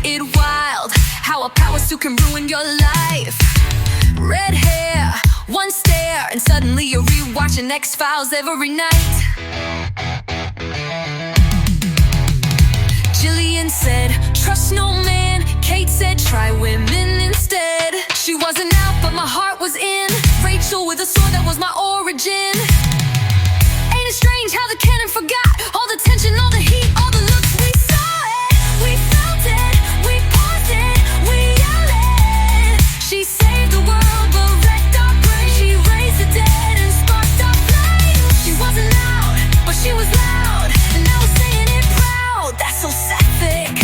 it wild how a power suit can ruin your life. Red hair, one stare, and suddenly you're rewatching X-Files every night. Jillian said, trust no man. Kate said, try women instead. She wasn't out, but my heart was in. Rachel with a sword, that was my origin. Ain't it strange how the canon forgot all the tension, all the heat, all the looks? We saw it, we felt it, we paused it, we yelled it. She saved the world, but wrecked our brain. She raised the dead and sparked our flame. She wasn't loud, but she was loud, and I was saying it proud. That's so Sapphic.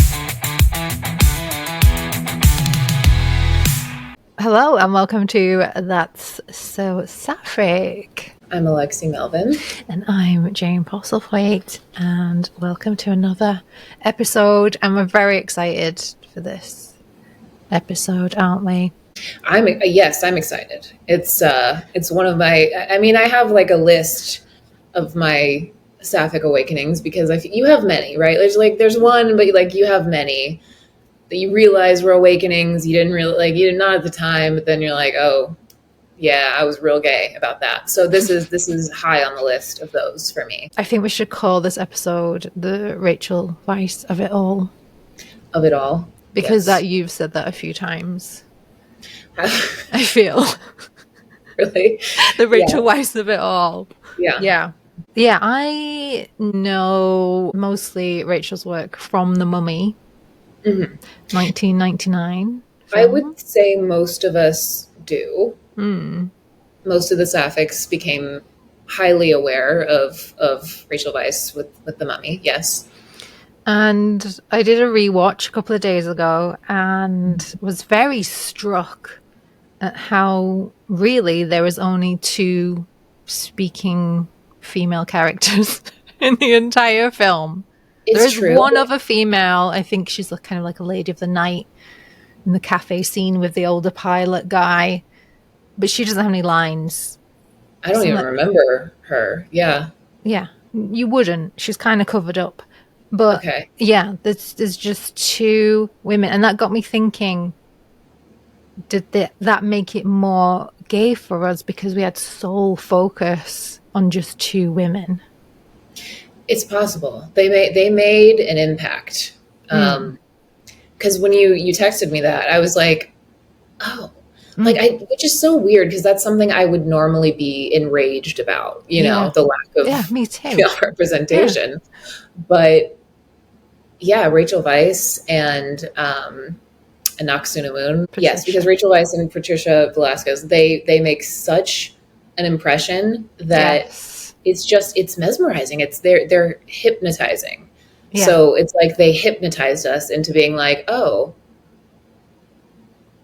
Hello and welcome to That's So Sapphic. I'm Alexi Melvin. And I'm Jane Postlethwaite, and welcome to another episode. And we're very excited for this episode, aren't we? I'm excited. It's one of my, I have like a list of my Sapphic awakenings because you have many, right? There's one, but you have many that you realize were awakenings. You didn't really you did not at the time, but then you're like, oh yeah, I was real gay about that. So this is high on the list of those for me. I think we should call this episode the Rachel Weisz of it all. Of it all. Because that you've said that a few times. I feel. Really? The Rachel Weisz of it all. Yeah. Yeah, I know mostly Rachel's work from The Mummy. 1999 film. I would say most of us do. Most of the Sapphics became highly aware of Rachel Weisz with The Mummy, yes. And I did a rewatch a couple of days ago and was very struck at how really there was only two speaking female characters in the entire film. There's one other female. I think she's kind of like a lady of the night in the cafe scene with the older pilot guy, but she doesn't have any lines. I don't even remember her. Yeah, you wouldn't. She's kind of covered up, but okay. Yeah, there's just two women, and that got me thinking: did that make it more gay for us because we had sole focus on just two women? It's possible. They made an impact. Because when you texted me that, I was like, oh, which is so weird because that's something I would normally be enraged about, the lack of me too. female representation. Yeah. But yeah, Rachel Weisz and Moon. Yes, because Rachel Weisz and Patricia Velasquez, they make such an impression that it's mesmerizing. They're hypnotizing. Yeah. So it's like they hypnotized us into being like, oh,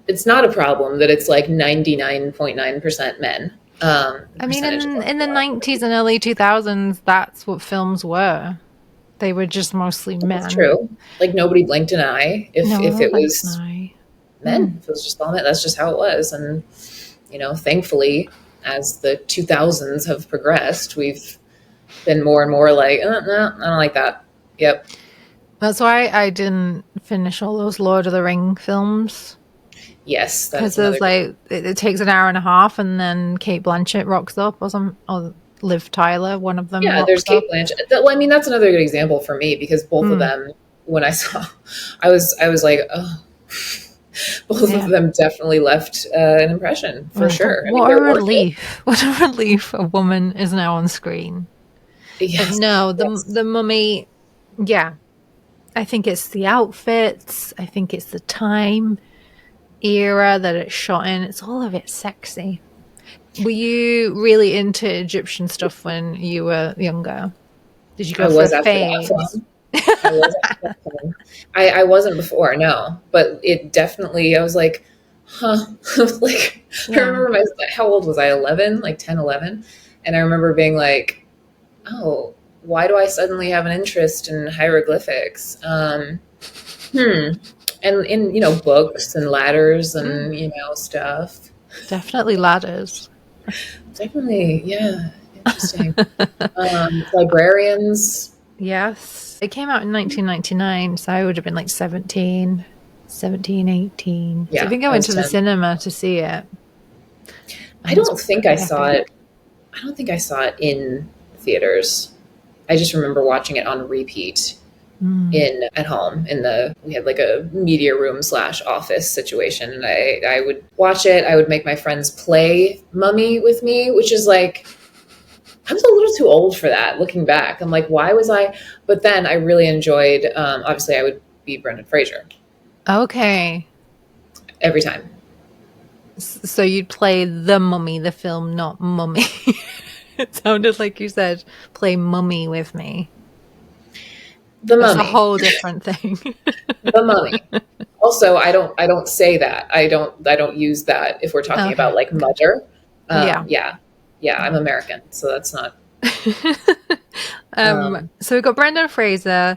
it's not a problem that it's like 99.9% men. I mean, in the 90s and early 2000s, that's what films were. They were just mostly men. That's true. Like nobody blinked an eye if it was men. If it was just all men, that's just how it was. And, thankfully, as the 2000s have progressed, we've been more and more like, no, I don't like that. Yep. That's why I didn't finish all those Lord of the Ring films. Yes. Because there's it takes an hour and a half and then Kate Blanchett rocks up or Liv Tyler, one of them. Yeah, there's Kate Blanchett. That's another good example for me because both of them, when I saw, I was like, oh, both of them definitely left an impression for sure. What a relief. What a relief a woman is now on screen. Yes. But no, the Mummy, yeah. I think it's the outfits. I think it's the time era that it's shot in. It's all of it sexy. Were you really into Egyptian stuff when you were younger? Did you go for a phase? I wasn't before, no. But it definitely, I was like, huh. I remember how old was I? 11? Like 10, 11? And I remember being like, oh, why do I suddenly have an interest in hieroglyphics? And in, books and ladders and, stuff. Definitely ladders. Definitely, yeah. Interesting. Librarians. Yes. It came out in 1999, so I would have been like 17. 17, 18. Yeah, So I think I I went was to the 10. cinema to see it. I don't think I saw it. I don't think I saw it in theaters. I just remember watching it on repeat at home we had like a media room / office situation, and I would watch it. I would make my friends play Mummy with me, which is like, I was a little too old for that. Looking back, I'm like, why was I? But then I really enjoyed. Obviously, I would be Brendan Fraser Okay. every time. So you'd play the Mummy, the film, not Mummy. It sounded like you said, play Mummy with me. The That's Mummy. a whole different thing. The Mummy. Also, I don't say that. I don't use that if we're talking about like mother. Yeah. I'm American, so that's not. So we've got Brendan Fraser,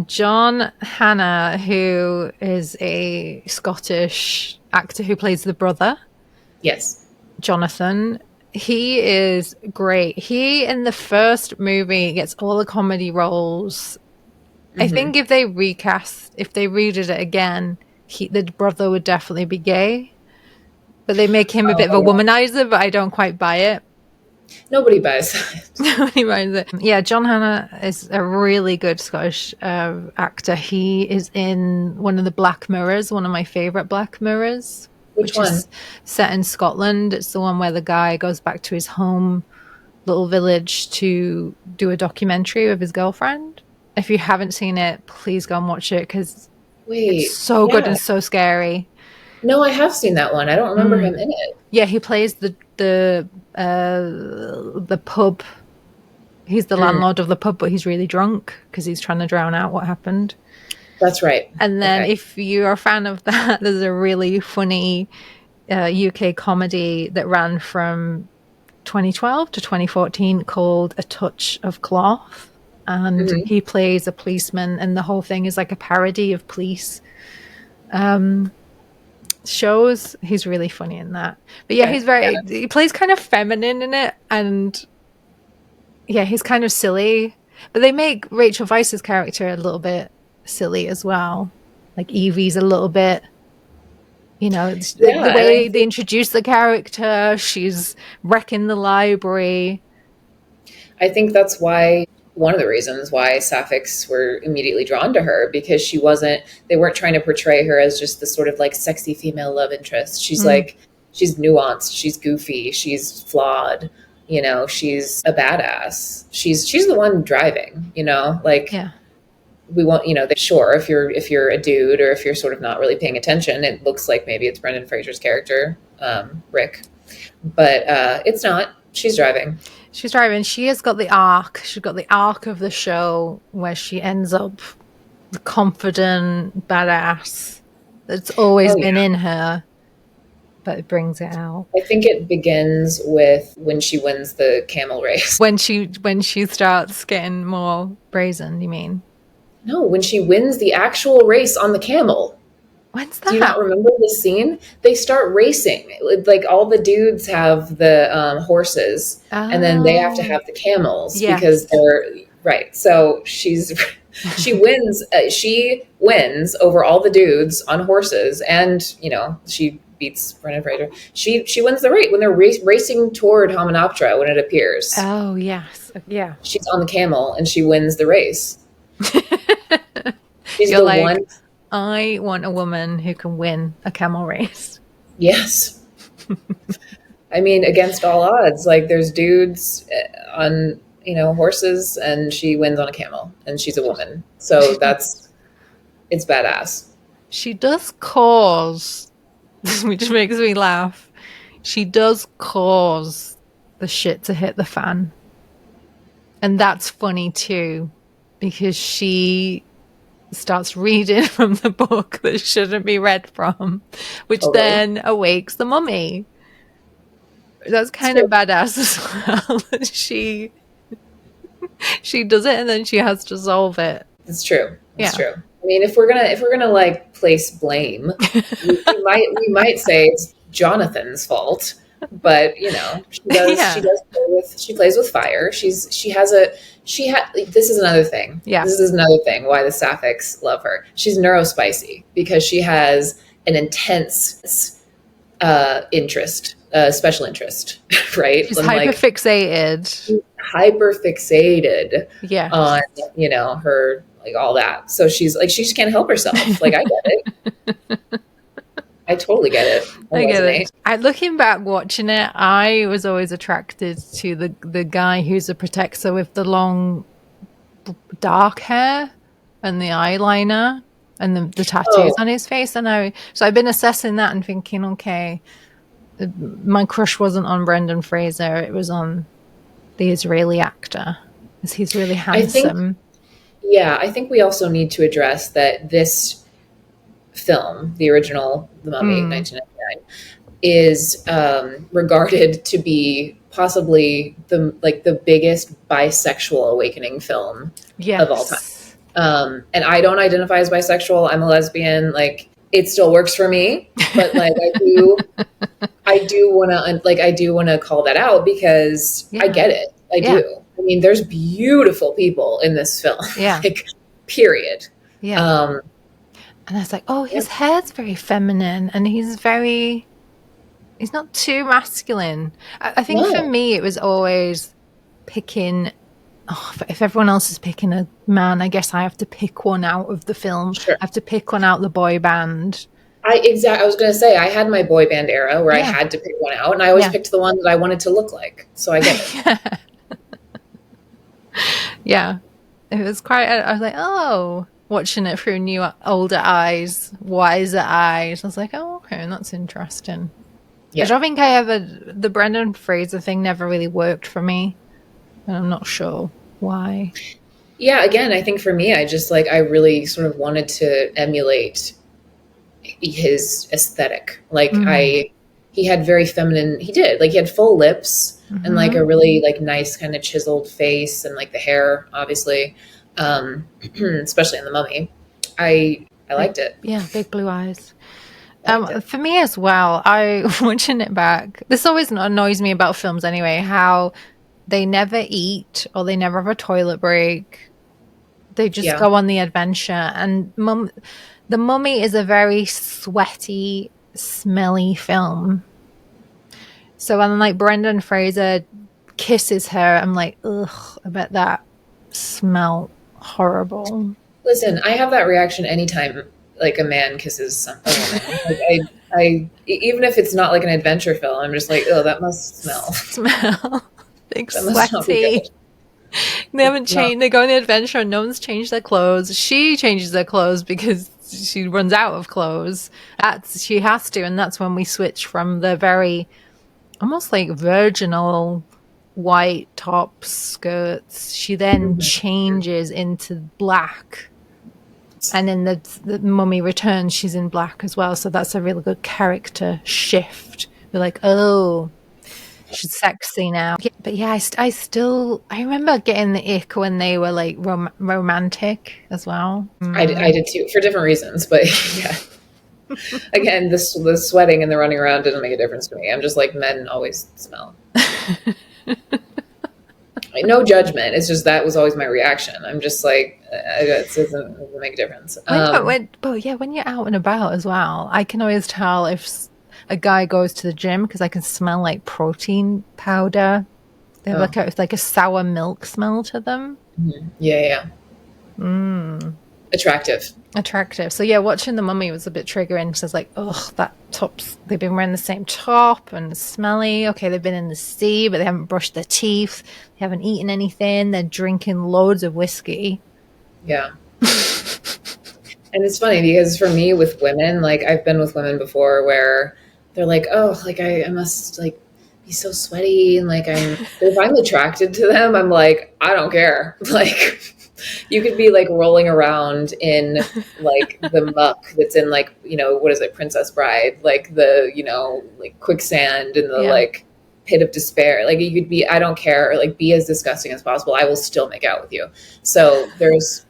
John Hannah, who is a Scottish actor who plays the brother. Yes. Jonathan. He is great. He, in the first movie, gets all the comedy roles. I think if they redid it again, the brother would definitely be gay. But they make him a bit of a womanizer, but I don't quite buy it. Nobody buys that. Nobody buys it. Yeah, John Hannah is a really good Scottish actor. He is in one of the Black Mirrors, one of my favourite Black Mirrors. Which one? Is set in Scotland. It's the one where the guy goes back to his home little village to do a documentary with his girlfriend. If you haven't seen it, please go and watch it because it's so good and so scary. No, I have seen that one. I don't remember him in it. Yeah, he plays the pub. He's the landlord of the pub, but he's really drunk because he's trying to drown out what happened. That's right. And then if you're a fan of that, there's a really funny UK comedy that ran from 2012 to 2014 called A Touch of Cloth. And he plays a policeman, and the whole thing is like a parody of police shows. He's really funny in that. But yeah, he plays kind of feminine in it, and yeah, he's kind of silly. But they make Rachel Weisz's character a little bit silly as well. Like Evie's a little bit, the way they introduce the character, she's wrecking the library. I think that's one of the reasons why Sapphics were immediately drawn to her, because they weren't trying to portray her as just the sort of like sexy female love interest. She's like, she's nuanced, she's goofy, she's flawed, she's a badass. She's the one driving, we want, sure, if you're a dude or if you're sort of not really paying attention, it looks like maybe it's Brendan Fraser's character, Rick, but it's not. She's driving. She's driving. She has got the arc. She's got the arc of the show where she ends up the confident badass that's always been in her, but it brings it out. I think it begins with when she wins the camel race. When she starts getting more brazen, you mean? No, when she wins the actual race on the camel. When's that? Do you not remember this scene? They start racing. Like all the dudes have the horses, and then they have to have the camels because they're right. So she wins. She wins over all the dudes on horses, and she beats Brendan Fraser. She wins the race when they're racing toward Hymenoptera when it appears. Oh yes, yeah. She's on the camel and she wins the race. She's You're the like, one. I want a woman who can win a camel race. Yes. I mean, against all odds, like there's dudes on, horses, and she wins on a camel, and she's a woman. So it's badass. She does cause, which makes me laugh. She does cause the shit to hit the fan. And that's funny too, because she starts reading from the book that shouldn't be read from, which then awakes the mummy. That's kind of badass as well. She does it and then she has to solve it. It's true. It's true. I mean, if we're gonna like place blame, we might say it's Jonathan's fault. but you know, she plays with fire. This is another thing. Yeah. This is another thing why the Sapphics love her. She's neurospicy because she has an intense special interest, right? She's And, hyperfixated. Hyperfixated Yeah. on, you know, her, like, all that. So she's like, she just can't help herself. Like, I get it. I totally get it. I get it. Looking back, watching it, I was always attracted to the guy who's a protector with the long dark hair and the eyeliner and the tattoos on his face. So I've been assessing that and thinking, okay, my crush wasn't on Brendan Fraser, it was on the Israeli actor, because he's really handsome. I think we also need to address that this film, the original The Mummy, 1999, is regarded to be possibly the biggest bisexual awakening film of all time. And I don't identify as bisexual. I'm a lesbian. Like, it still works for me, but like I do want to call that out because I get it. I do. I mean, there's beautiful people in this film. Yeah. Like, period. Yeah. And I was like, oh, his hair's very feminine and he's not too masculine. I think for me, it was always picking, if everyone else is picking a man, I guess I have to pick one out of the film. Sure. I have to pick one out of the boy band. I was going to say, I had my boy band era where I had to pick one out, and I always picked the one that I wanted to look like. So I get it. Yeah. It was quite, I was like, oh, watching it through new, older eyes, wiser eyes. I was like, oh, okay, that's interesting. Yeah. I don't think the Brendan Fraser thing never really worked for me. And I'm not sure why. Yeah, again, I think for me, I really sort of wanted to emulate his aesthetic. Like, he had very feminine, he had full lips and like a really like nice kind of chiseled face and like the hair, obviously, especially in The Mummy. I liked it. Yeah, big blue eyes. For me as well, watching it back, this always annoys me about films anyway, how they never eat or they never have a toilet break. They just go on the adventure. And The Mummy is a very sweaty, smelly film. So when like Brendan Fraser kisses her, I'm like, ugh, I bet that smelled horrible. Listen, I have that reaction anytime like a man kisses a woman. Like, even if it's not like an adventure film, I'm just like, oh, that must smell. Big sweaty. They haven't changed. They go on the adventure and no one's changed their clothes. She changes their clothes because she runs out of clothes. She has to, and that's when we switch from the very almost like virginal white tops, skirts. She then changes into black. And in the Mummy Returns, she's in black as well. So that's a really good character shift. We're like, oh, she's sexy now. Yeah, but yeah, I remember getting the ick when they were like romantic as well. I did too, for different reasons, but yeah. Again, the sweating and the running around didn't make a difference to me. I'm just like, men always smell. No judgment. It's just that was always my reaction. I'm just like, it doesn't make a difference. When you're out and about as well, I can always tell if a guy goes to the gym because I can smell like protein powder. They have like a sour milk smell to them. Mm-hmm. Yeah. Attractive. So yeah, watching The Mummy was a bit triggering because I was like, ugh, that top's, they've been wearing the same top and it's smelly. Okay, they've been in the sea, but they haven't brushed their teeth. They haven't eaten anything. They're drinking loads of whiskey. Yeah. And it's funny because for me with women, like I've been with women before where they're like, oh, like I must like be so sweaty. And like if I'm attracted to them, I'm like, I don't care. Like, you could be like rolling around in like the muck that's in like, what is it, Princess Bride, like the, like quicksand and the like pit of despair. Like you could be, I don't care, or like be as disgusting as possible. I will still make out with you. So there's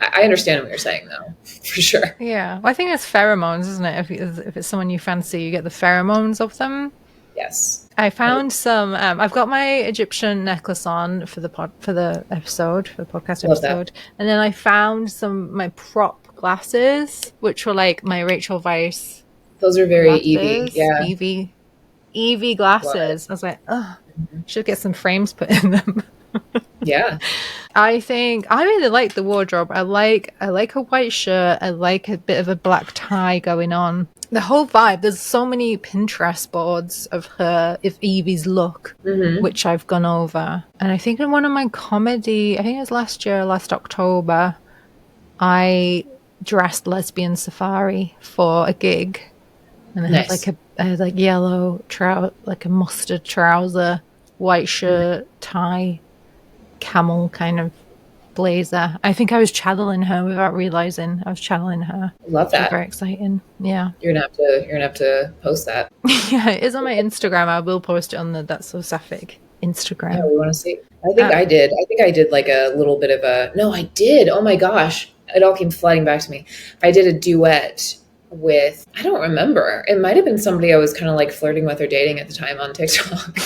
I understand what you're saying though, for sure. Yeah. Well, I think it's pheromones, isn't it? If it's someone you fancy, you get the pheromones of them. Yes. I found some. I've got my Egyptian necklace on for the podcast Love that. episode, and then I found my prop glasses, which were like my Rachel Weisz Those are very Evie. glasses, Yeah. Evie Love it. glasses. I was like, oh, should get some frames put in them. Yeah. I think I really like the wardrobe. I like a white shirt. I like a bit of a black tie going on. The whole vibe. There's so many Pinterest boards of Evie's look, which I've gone over. And I think in one of my comedy, I think it was last October, I dressed lesbian safari for a gig, and I had like yellow like a mustard trouser, white shirt, tie, camel kind of blazer. I think I was channeling her without realizing I was channeling her. Love that. Very exciting. Yeah. You're gonna have to post that. Yeah, it is on my Instagram. I will post it on the That's So Sapphic Instagram. Yeah, we want to see. I think I did like a little bit of a. No, I did. Oh my gosh, it all came flooding back to me. I did a duet with, I don't remember. It might have been somebody I was kind of like flirting with or dating at the time on TikTok.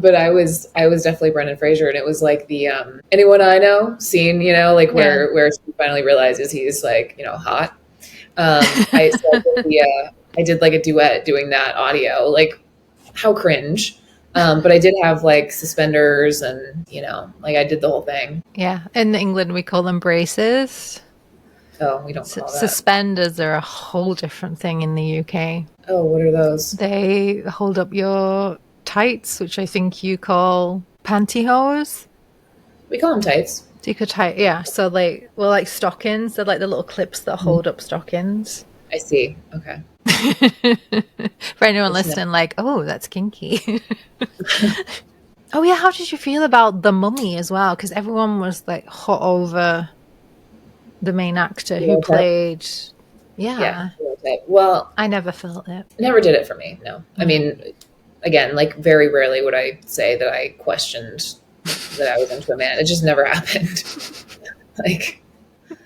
But I was definitely Brendan Fraser, and it was like the Anyone I Know scene, like where she finally realizes he's like, hot. I did like a duet doing that audio, like how cringe. But I did have like suspenders and, like I did the whole thing. Yeah. In England, we call them braces. Oh, we don't call that. Suspenders are a whole different thing in the UK. Oh, what are those? They hold up your tights, which I think you call pantyhose. We call them tights. Yeah. So like stockings. They're like the little clips that hold up stockings. I see. Okay. For anyone listening, like, oh, that's kinky. Oh yeah, how did you feel about The Mummy as well? Because everyone was like hot over the main actor who played. Yeah. Well, I never felt it. Never did it for me. No. I mean, again, like very rarely would I say that I questioned that I was into a man. It just never happened.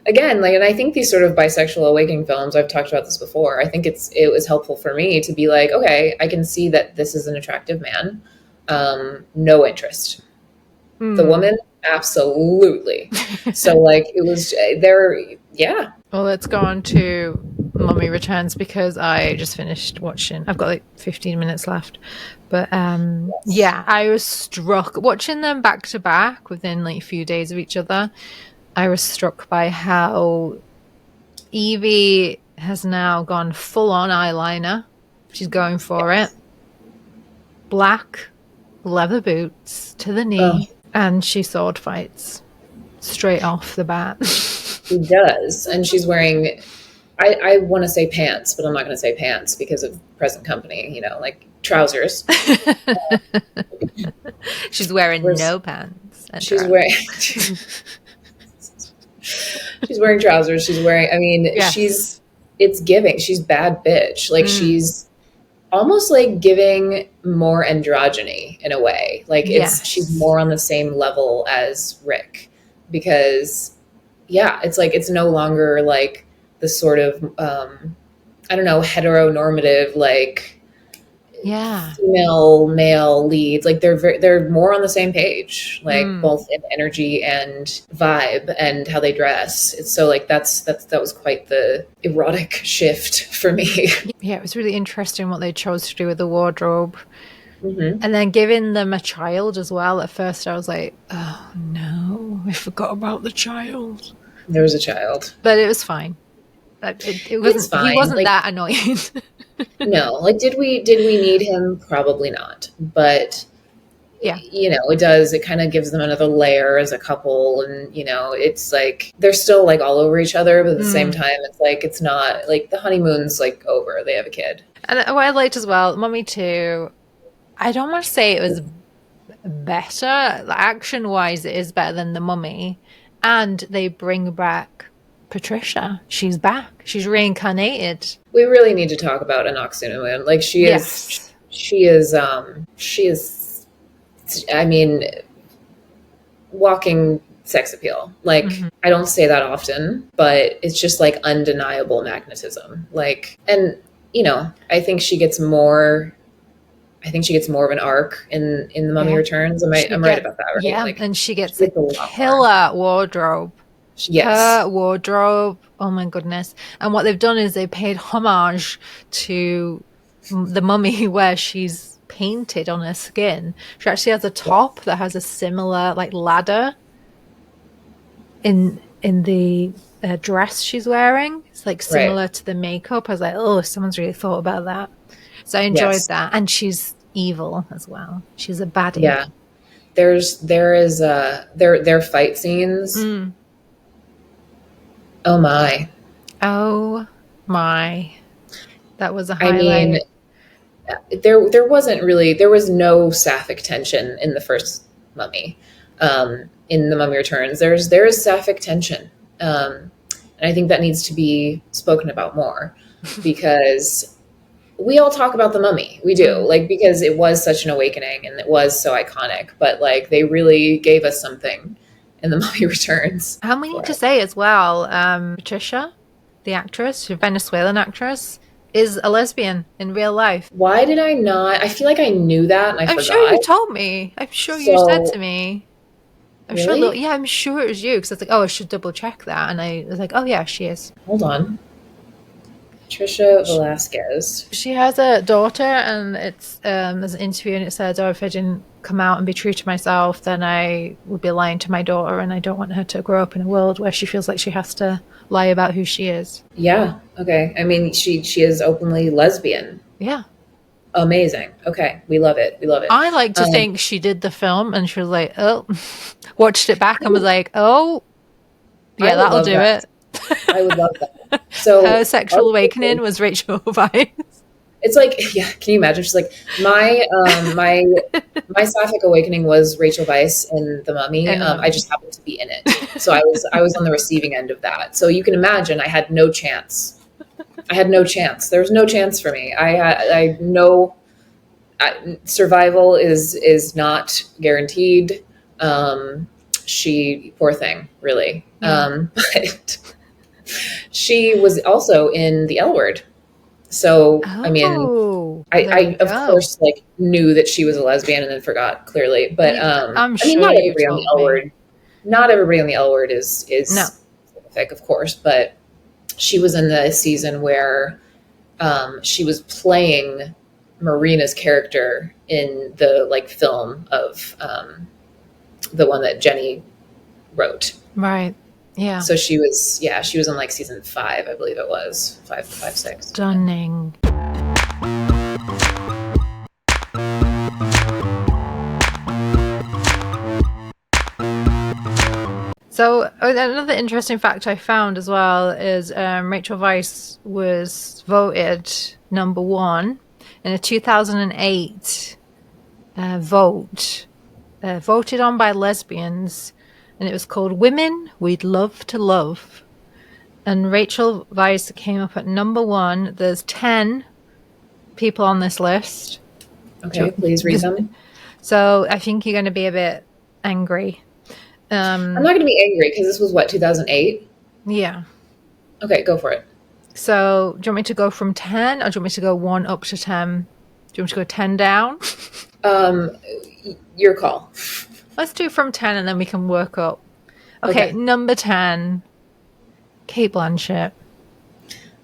Again, and I think these sort of bisexual awakening films, I've talked about this before. I think it was helpful for me to be like, okay, I can see that this is an attractive man. No interest. The woman, absolutely. So it was there. Yeah. Well, let's go on to Mummy Returns, because I just finished watching. I've got like 15 minutes left. But yeah, I was struck watching them back to back within like a few days of each other. I was struck by how Evie has now gone full on eyeliner. She's going for it. Black leather boots to the knee. And she sword fights straight off the bat. She does. And she's wearing, I want to say pants, but I'm not going to say pants because of present company, like trousers. She's wearing no pants. She's wearing... She's wearing trousers. She's wearing, it's giving. She's bad bitch. Like she's almost like giving more androgyny in a way. Like she's more on the same level as Rick, because it's like, it's no longer like the sort of, heteronormative, like female male leads. Like they're more on the same page, like both in energy and vibe and how they dress. It's so like that was quite the erotic shift for me. Yeah, it was really interesting what they chose to do with the wardrobe. And then giving them a child as well. At first I was like, oh no, I forgot about the child. There was a child, but it was fine. It wasn't fine. He wasn't that annoying. No, like did we need him? Probably not. But it kind of gives them another layer as a couple, and it's like they're still like all over each other, but at the same time it's like it's not like the honeymoon's like over. They have a kid. And what I liked as well, Mummy 2, I don't want to say it was better. Action wise, it is better than The Mummy, and they bring back Patricia. She's back. She's reincarnated. We really need to talk about Anoxunamun. Like she is, I mean, walking sex appeal. Like I don't say that often, but it's just like undeniable magnetism. Like, and I think she gets more, I think she gets more of an arc in The Mummy Yeah. Returns. I'm right about that, right? Yeah, Like, and she gets she a gets a lot more. killer wardrobe. Yes. Her wardrobe. Oh my goodness. And what they've done is they paid homage to the mummy where she's painted on her skin. She actually has a top that has a similar like ladder in the dress she's wearing. It's like similar to the makeup. I was like, oh, someone's really thought about that. So I enjoyed that. And she's evil as well. She's a baddie. Yeah. There is their fight scenes. Oh my. Oh my. That was a highlight. I mean, there was no Sapphic tension in the first Mummy. In The Mummy Returns, there is Sapphic tension. And I think that needs to be spoken about more because we all talk about The Mummy. We do, like, because it was such an awakening and it was so iconic, but like they really gave us something in The Mummy Returns. And we need to say as well, Patricia, the actress, the Venezuelan actress, is a lesbian in real life. Why did I not? I feel like I knew that and I forgot. I'm sure you told me. I'm sure you said to me. I'm sure. Yeah, I'm sure it was you because I was like, oh, I should double check that, and I was like, oh yeah, she is. Hold on. Patricia Velasquez. She has a daughter, and it's there's an interview, and it says, "Oh, if I didn't come out and be true to myself, then I would be lying to my daughter, and I don't want her to grow up in a world where she feels like she has to lie about who she is." Yeah. Okay. I mean, she is openly lesbian. Yeah. Amazing. Okay. We love it. We love it. I like to think she did the film, and she was like, "Oh," watched it back and was like, "Oh, yeah, that'll do it." I would love that. So her sexual awakening was Rachel Weisz. It's like, yeah, can you imagine? She's like, my Sapphic awakening was Rachel Weisz in The Mummy. I just happened to be in it, so I was on the receiving end of that. So you can imagine, I had no chance. There was no chance for me. Survival is not guaranteed. She, poor thing, really. But she was also in The L Word. So, I mean, I of course like knew that she was a lesbian and then forgot clearly. But I'm sure I mean, not everybody on The L Word is specific, of course, but she was in the season where she was playing Marina's character in the like film of the one that Jenny wrote. Right. Yeah. So she was in like season 5, I believe it was 5, 6. Stunning. So another interesting fact I found as well is Rachel Weisz was voted number 1 in a 2008 vote, voted on by lesbians, and it was called Women We'd Love to Love. And Rachel Weisz came up at number 1. There's 10 people on this list. Okay, please read them. So I think you're going to be a bit angry. I'm not going to be angry because this was what, 2008? Yeah. Okay, go for it. So do you want me to go from 10 or do you want me to go 1 up to 10? Do you want me to go 10 down? Your call. Let's do from 10 and then we can work up. Okay. Number 10, Cate Blanchett.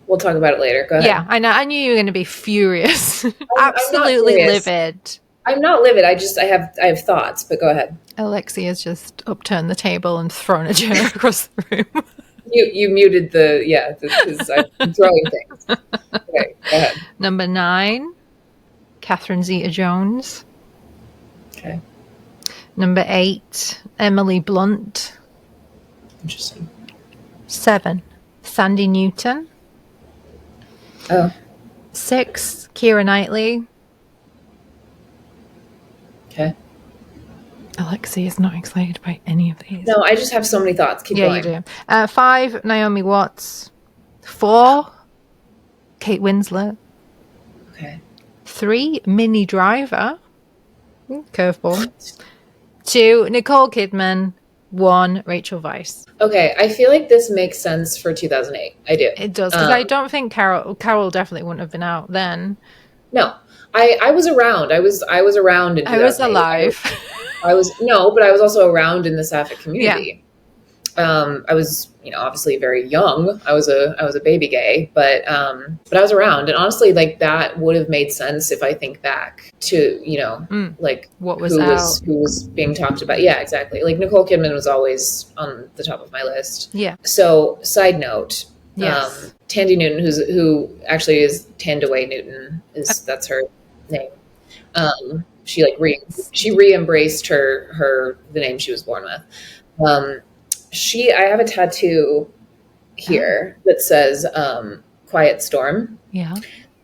We'll talk about it later. Go ahead. Yeah, I know. I knew you were going to be furious. Absolutely livid. I'm not livid. I have thoughts, but go ahead. Alexi has just upturned the table and thrown a chair across the room. You muted because I'm throwing things. Okay, go ahead. Number 9, Catherine Zeta-Jones. Okay. Number 8, Emily Blunt. Interesting. 7, Sandy Newton. Oh. 6, Keira Knightley. Okay. Alexi is not excited by any of these. No, I just have so many thoughts. Keep going. Yeah, you do. 5, Naomi Watts. 4, Kate Winslet. Okay. 3, Minnie Driver. Curveball. 2, Nicole Kidman. 1, Rachel Weisz. Okay, I feel like this makes sense for 2008. I do. It does, because I don't think Carol definitely wouldn't have been out then. No, I was around. I was around in I was 2008. alive. I was no, but I was also around in the Sapphic Yeah. community. I was, obviously very young. I was a baby gay, but I was around, and honestly, like that would have made sense if I think back to, like What was out. who was being talked about. Yeah, exactly. Like Nicole Kidman was always on the top of my list. Yeah. So, side note, Yes. Tandy Newton, who actually is Tandaway Newton, that's her name. She re-embraced the name she was born with. I have a tattoo here that says Quiet Storm, Yeah.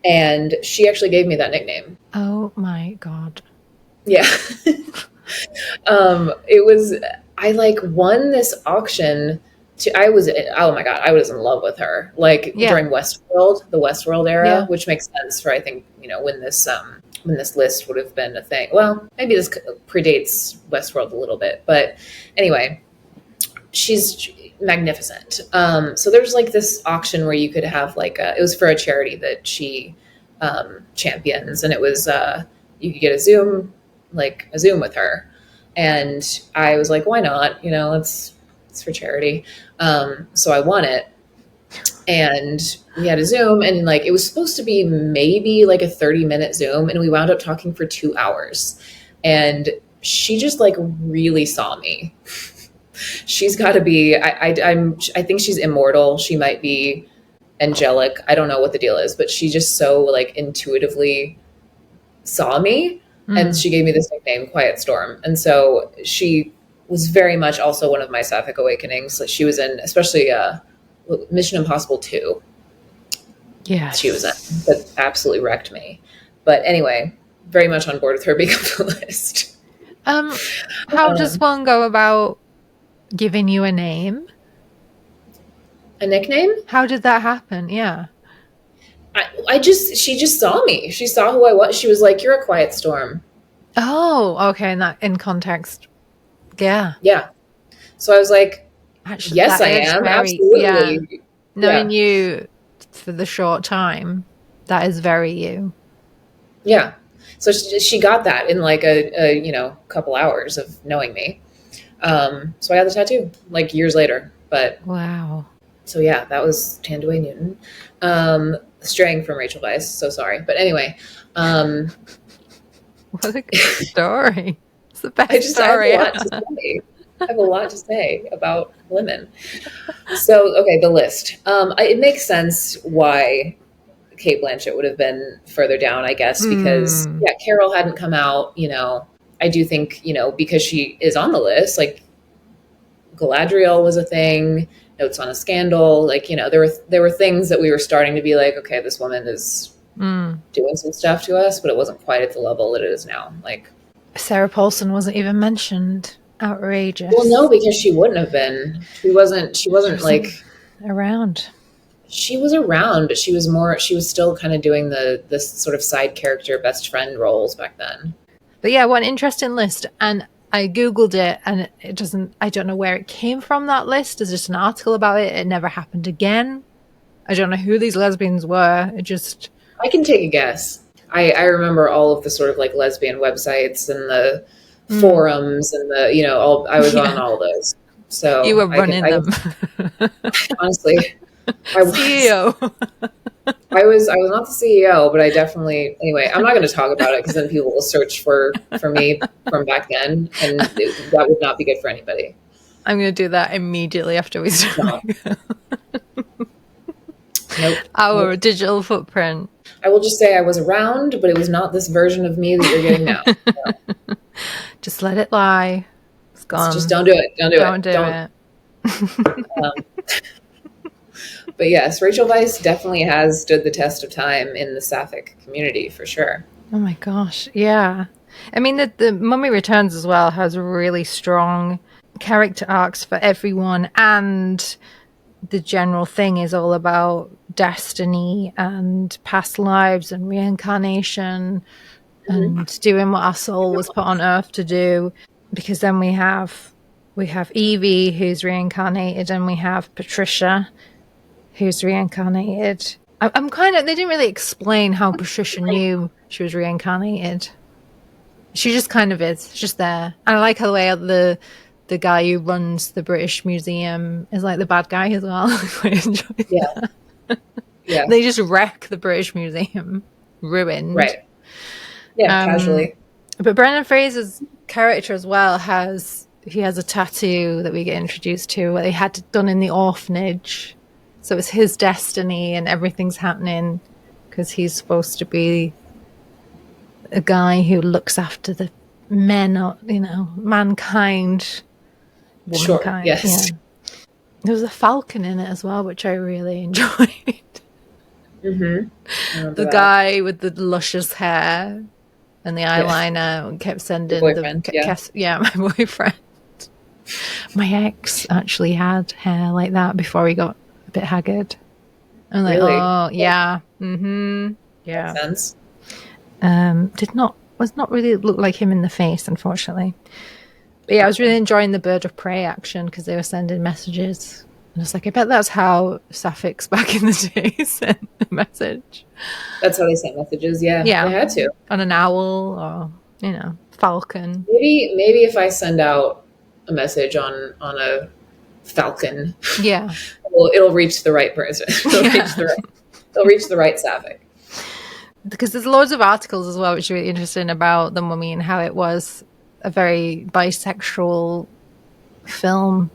and she actually gave me that nickname. Oh my God. Yeah. It was, I like won this auction oh my God, I was in love with her. Like during Westworld, the Westworld era, which makes sense for, I think, when this list would have been a thing. Well, maybe this predates Westworld a little bit, but anyway, she's magnificent. So there's like this auction where you could have it was for a charity that she champions, and it was you could get a Zoom with her, and I was like, why not? It's for charity. So I won it, and we had a Zoom, and it was supposed to be maybe like a 30-minute Zoom, and we wound up talking for 2 hours, and she just really saw me. She's got to be, I think she's immortal. She might be angelic. I don't know what the deal is, but she just so intuitively saw me, and she gave me this nickname, Quiet Storm. And so she was very much also one of my Sapphic awakenings. She was in, especially Mission Impossible 2. Yeah. She was in, that absolutely wrecked me. But anyway, very much on board with her being on the list. How does one go about giving you a name? A nickname? How did that happen? Yeah. She just saw me. She saw who I was. She was like, "You're a Quiet Storm." Oh, okay. In context. Yeah. Yeah. So I was like, actually, yes, I am. Absolutely. Yeah. Knowing you for the short time, that is very you. Yeah. So she got that in a couple hours of knowing me. So I got the tattoo years later, but wow. So yeah, that was Tandaway Newton. Straying from Rachel Weisz, so sorry. But anyway, what a good story. It's the best story. I have a lot to say about women. So, okay, the list. It makes sense why Cate Blanchett would have been further down, I guess, because Carol hadn't come out, I do think, because she is on the list, Galadriel was a thing, Notes on a Scandal, there were things that we were starting to be like, okay, this woman is doing some stuff to us, but it wasn't quite at the level that it is now. Sarah Paulson wasn't even mentioned. Outrageous. Well, no, because she wouldn't have been. She wasn't around. She was around, but she was still kind of doing this sort of side character best friend roles back then. But yeah, what an interesting list. And I Googled it, and I don't know where it came from, that list. There's just an article about it. It never happened again. I don't know who these lesbians were. I can take a guess. I remember all of the sort of lesbian websites and the forums and I was on all those. So you were running them. Honestly, I was. CEO. I was not the CEO, but I definitely, anyway, I'm not going to talk about it because then people will search for me from back then, and that would not be good for anybody. I'm going to do that immediately after we start. Nope. Our digital footprint. I will just say I was around, but it was not this version of me that you're getting now. So. Just let it lie. It's gone. Just don't do it. Don't do it. But yes, Rachel Weisz definitely has stood the test of time in the Sapphic community for sure. Oh my gosh, yeah. I mean, the Mummy Returns as well has really strong character arcs for everyone, and the general thing is all about destiny and past lives and reincarnation and doing what our soul was put on Earth to do. Because then we have Evie, who's reincarnated, and we have Patricia, who's reincarnated. They didn't really explain how Patricia knew she was reincarnated. She just kind of is, just there. And I like the way the guy who runs the British Museum is like the bad guy as well. I enjoy that. Yeah. They just wreck the British Museum. Ruined. Right. Yeah, casually. But Brendan Fraser's character as well has a tattoo that we get introduced to where they had it done in the orphanage. So it's his destiny and everything's happening because he's supposed to be a guy who looks after the men, or, mankind. Sure, Womankind. yes. Yeah. There was a falcon in it as well, which I really enjoyed. The guy with the luscious hair and the eyeliner kept sending boyfriend, my boyfriend. My ex actually had hair like that before he got a bit haggard. I'm like, really? oh yeah, yeah. Makes sense. Was not really look like him in the face, unfortunately. But yeah, I was really enjoying the Bird of Prey action because they were sending messages. And it's like, I bet that's how Sapphics back in the day sent a message. That's how they sent messages. Yeah. They had to. On an owl or, falcon. Maybe if I send out a message on a falcon, yeah, it'll reach the right person. It'll reach the right Sapphic. Because there's loads of articles as well, which are really interesting about The Mummy and how it was a very bisexual film.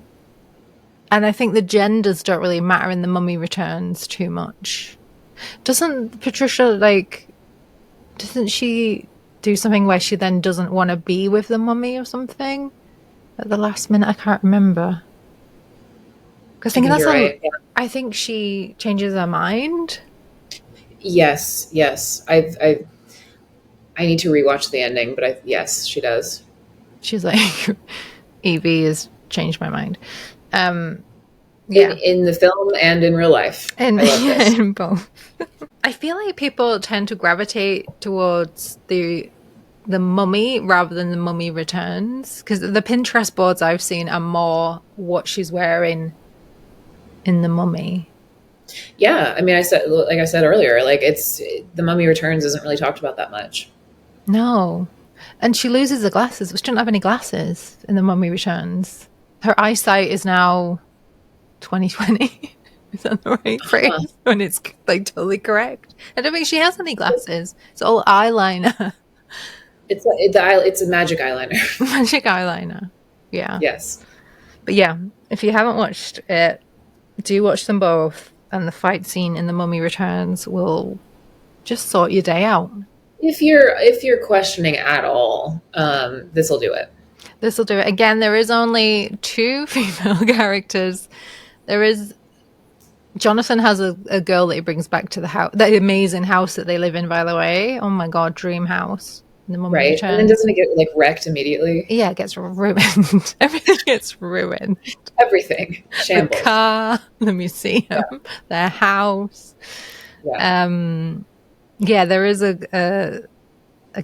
And I think the genders don't really matter in The Mummy Returns too much. Doesn't Patricia, doesn't she do something where she then doesn't want to be with the mummy or something? At the last minute, I can't remember. Because I think she changes her mind. Yes. I need to rewatch the ending, but yes, she does. She's like, Evie has changed my mind. In the film and in real life. In both. I feel like people tend to gravitate towards the Mummy rather than The Mummy Returns, because the Pinterest boards I've seen are more what she's wearing in The Mummy. Yeah, I mean, like I said earlier, it's The Mummy Returns isn't really talked about that much. No, and she loses the glasses. She didn't have any glasses in The Mummy Returns. Her eyesight is now 20/20. Is that the right phrase? When it's totally correct. I don't think she has any glasses. It's all eyeliner. It's a magic eyeliner. Magic eyeliner. Yeah. Yes. But yeah, if you haven't watched it, do watch them both. And the fight scene in The Mummy Returns will just sort your day out. If you're questioning at all, this will do it. This will do it. Again, there is only 2 female characters. There is Jonathan has a girl that he brings back to the house, that amazing house that they live in, by the way. Oh my god, dream house. The Mummy Returns. And then doesn't it get wrecked immediately? Yeah, it gets ruined. Everything gets ruined. Everything. Shambles. The car, the museum, their house. Yeah. Yeah, there is a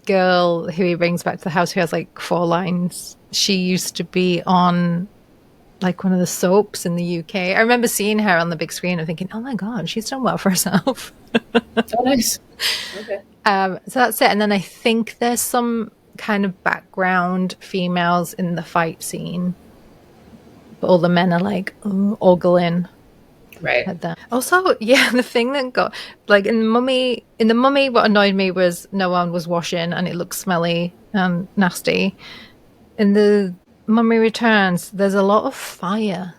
girl who he brings back to the house who has 4 lines. She used to be on one of the soaps in the UK. I remember seeing her on the big screen and thinking, oh my god, she's done well for herself. Oh, nice. Okay. So that's it. And then I think there's some kind of background females in the fight scene. But all the men are ogling. Right. At that. Also, yeah, the thing that got in the mummy, what annoyed me was no one was washing and it looked smelly and nasty. In the Mummy Returns, there's a lot of fire.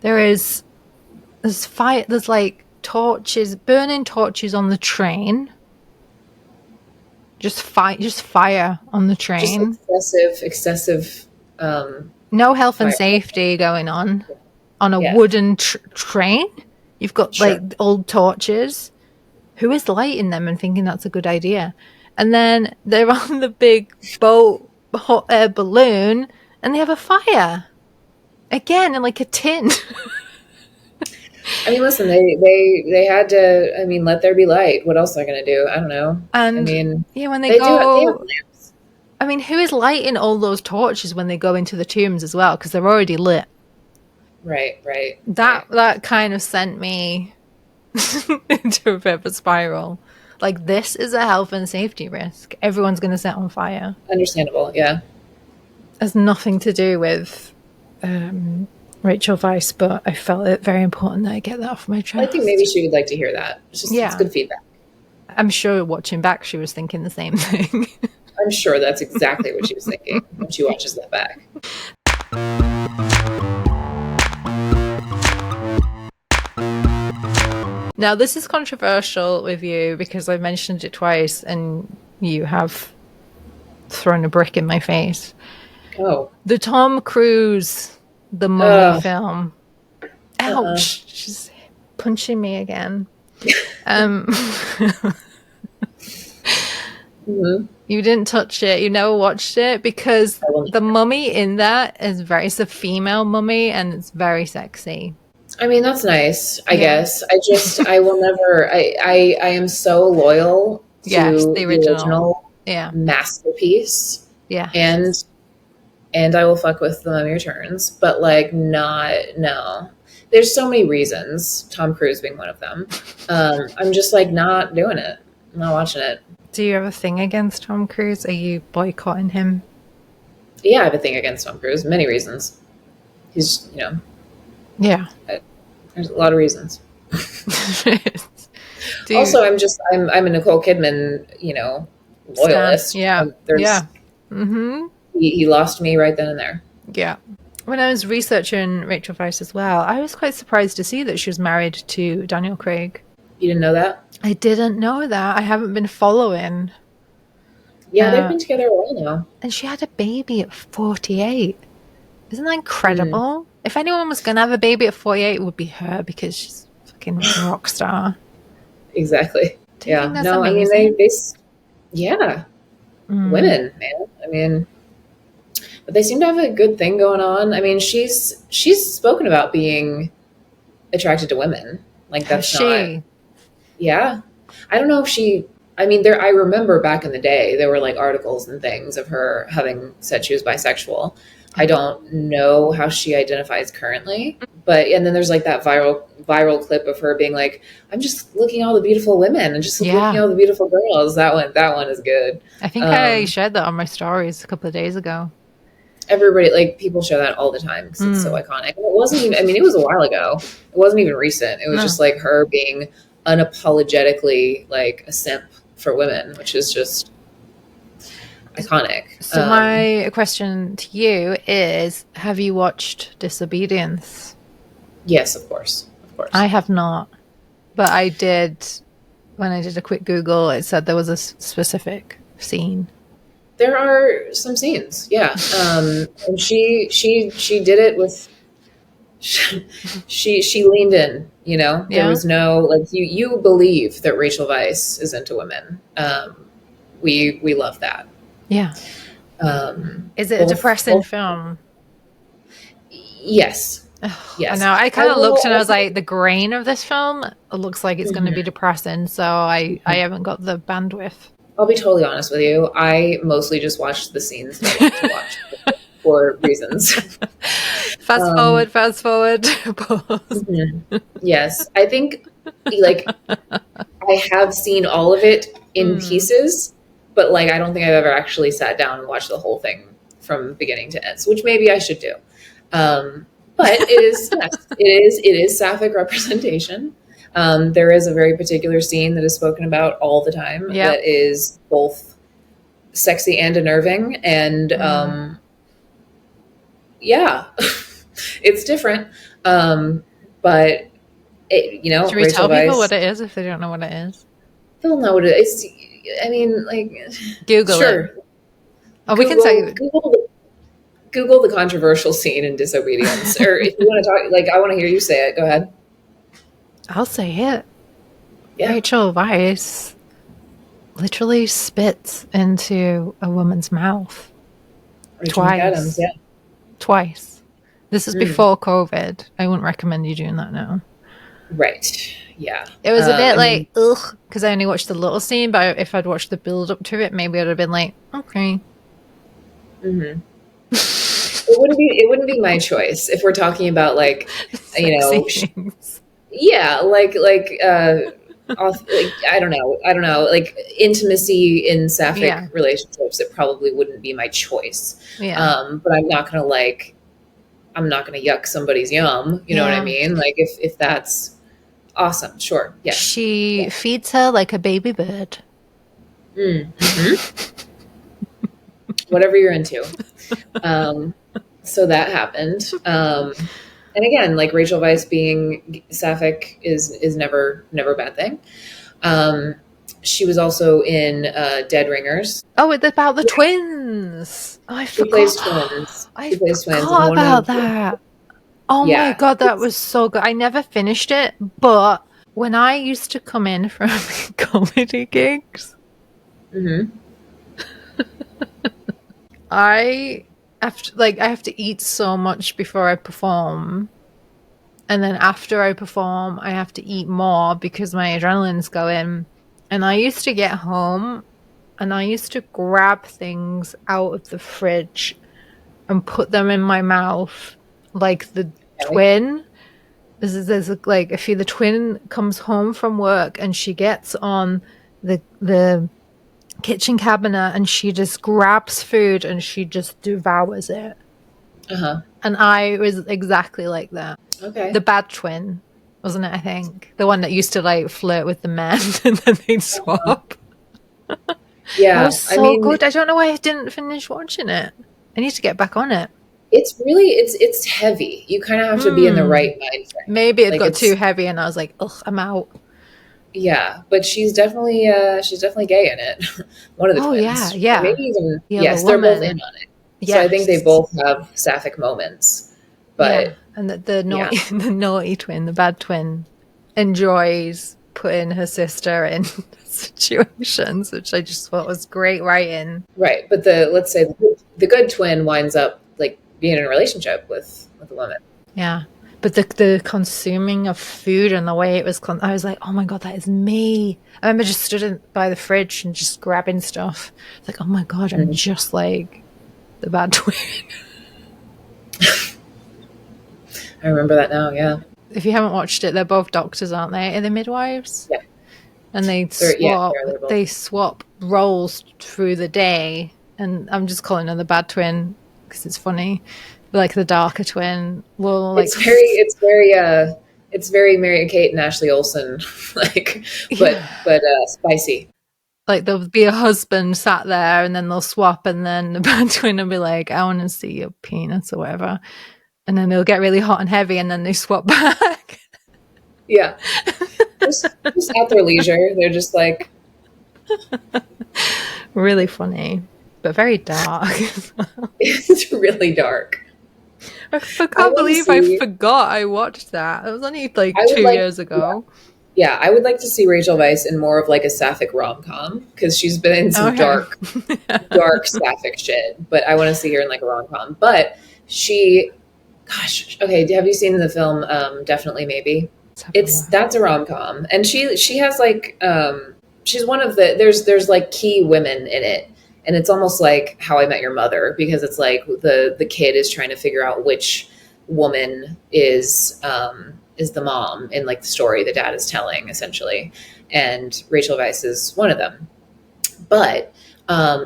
There's fire. There's burning torches on the train. Just fire on the train. Just excessive. No health and safety going on a wooden train. You've got old torches. Who is lighting them and thinking that's a good idea? And then they're on the big boat, hot air balloon, and they have a fire again in a tin. I mean, listen, they had to. I mean, let there be light. What else are they going to do? I don't know. And when they go, I mean, who is lighting all those torches when they go into the tombs as well? Because they're already lit. Right. That kind of sent me into a bit of a spiral. Like, this is a health and safety risk. Everyone's going to set on fire. Understandable, yeah. It has nothing to do with Rachel Weisz, but I felt it very important that I get that off my chest. I think maybe she would like to hear that. It's good feedback. I'm sure watching back, she was thinking the same thing. I'm sure that's exactly what she was thinking when she watches that back. Now, this is controversial with you because I've mentioned it twice and you have thrown a brick in my face. Oh. The Tom Cruise, the Mummy film. Ouch. She's punching me again. You didn't touch it. You never watched it because the mummy in that is a female mummy and it's very sexy. I mean, that's nice, I guess. I will never, I am so loyal to the original masterpiece. Yeah. And I will fuck with the Mummy Returns, but like no. There's so many reasons, Tom Cruise being one of them. I'm just like not doing it. I'm not watching it. Do you have a thing against Tom Cruise? Are you boycotting him? Yeah, I have a thing against Tom Cruise. Many reasons. He's, Yeah. There's a lot of reasons. Also, I'm a Nicole Kidman, loyalist. Yeah. Mm-hmm. He lost me right then and there. Yeah. When I was researching Rachel Weisz as well, I was quite surprised to see that she was married to Daniel Craig. You didn't know that? I didn't know that. I haven't been following. Yeah, they've been together a while now. And she had a baby at 48. Isn't that incredible? If anyone was going to have a baby at 48, it would be her because she's a fucking rock star. Exactly. Yeah. No, amazing? I mean, they women, man. I mean, but they seem to have a good thing going on. I mean, she's spoken about being attracted to women. Like that's not. Yeah. I don't know if I remember back in the day, there were like articles and things of her having said she was bisexual. I don't know how she identifies currently, and then there's like that viral clip of her being like, I'm just looking at all the beautiful women and just looking at all the beautiful girls. That one is good. I think I shared that on my stories a couple of days ago. Everybody, like, people show that all the time because it's so iconic. And it wasn't even, it was a while ago. It wasn't even recent. It was just like her being unapologetically like a simp for women, which is just iconic. So my question to you is, have you watched Disobedience? Yes, of course. I have not, but I did. When I did a quick Google, it said there was a specific scene. There are some scenes, yeah. And she did it with. She leaned in, There was no like you believe that Rachel Weisz is into women. We love that. Yeah. Is it a depressing film? Yes. Yes. I know. I kind of looked and I was like, the grain of this film, it looks like it's going to be depressing. So I haven't got the bandwidth. I'll be totally honest with you. I mostly just watched the scenes that I wanted to watch for reasons. Fast forward. Pause. Yes. I think like I have seen all of it in pieces, but like I don't think I've ever actually sat down and watched the whole thing from beginning to end, which maybe I should do. But it is Sapphic representation. There is a very particular scene that is spoken about all the time that is both sexy and unnerving, and it's different. But it, should we tell people what it is if they don't know what it is? They'll know what it is. I mean, like, Google it. Oh, we can say Google the controversial scene in Disobedience, or if you want to talk, like, I want to hear you say it. Go ahead. I'll say it. Yeah. Rachel Weisz literally spits into a woman's mouth twice. Twice. This is before COVID. I wouldn't recommend you doing that now. Right. Yeah. It was a bit like, ugh, because I only watched the little scene, but if I'd watched the build up to it, maybe I'd have been like, okay. Mm-hmm. It wouldn't be my choice if we're talking about like, Sexy things. Yeah, like like, I don't know, like intimacy in sapphic Yeah. relationships, it probably wouldn't be my choice. Yeah. But I'm not gonna yuck somebody's yum. You know what I Yeah. mean? Like if that's awesome, sure, yes, She yeah. feeds her like a baby bird. Mm-hmm. Whatever you're into. So that happened. And again, like Rachel Weisz being sapphic is never a bad thing. She was also in Dead Ringers. Oh, it's about the twins. Oh, I She plays forgot. twins. I She plays twins, and forgot one about of that. Oh my yeah, God, that it's was so good. I never finished it, but when I used to come in from comedy gigs, mhm. I have to eat so much before I perform. And then after I perform, I have to eat more because my adrenaline's going. And I used to get home and I used to grab things out of the fridge and put them in my mouth like the Okay. twin. There's like if the twin comes home from work and she gets on the kitchen cabinet and she just grabs food and she just devours it. Uh-huh. And I was exactly like that. Okay. The bad twin, wasn't it? I think the one that used to like flirt with the men and then they'd swap. That Yeah. was I so mean, good. I don't know why I didn't finish watching it. I need to get back on it. it's really it's heavy. You kind of have to be in the right mind frame. Maybe it Like got too it's heavy and I was like, ugh, I'm out. yeah, but she's definitely gay in it. One of the Oh yeah, twins. Or yeah. maybe even The other yes, they're both woman. in on it. So I think they Yes. both have sapphic moments. Yeah. But And the yeah. naughty the naughty twin, the bad twin, enjoys putting her sister in situations, which I just thought was great writing. Right. But let's say the good twin winds up like being in a relationship with a woman. Yeah. But the consuming of food and the way it was, I was like, oh my God, that is me. I remember just stood by the fridge and just grabbing stuff. It's like, oh my God, I'm just like the bad twin. I remember that now, yeah. If you haven't watched it, they're both doctors, aren't they? Are they midwives? Yeah. And they They're both. swap roles through the day. And I'm just calling her the bad twin because it's funny. Like the darker twin will like It's very Mary Kate and Ashley Olsen, like, but spicy. like there'll be a husband sat there and then they'll swap and then the bad twin will be like, I want to see your penis or whatever. And then they'll get really hot and heavy and then they swap back. Yeah, just at their leisure, they're just like Really funny, but very dark. it's really dark. I can't believe I forgot I watched that. It was only like 2 years ago. Yeah, I would like to see Rachel Weisz in more of like a sapphic rom-com because she's been in some dark sapphic shit. But I want to see her in like a rom-com. But okay, have you seen the film Definitely Maybe? That's a rom-com. And she has like she's one of there's like key women in it. And it's almost like How I Met Your Mother because it's like the kid is trying to figure out which woman is the mom in like the story the dad is telling essentially. And Rachel Weisz is one of them. But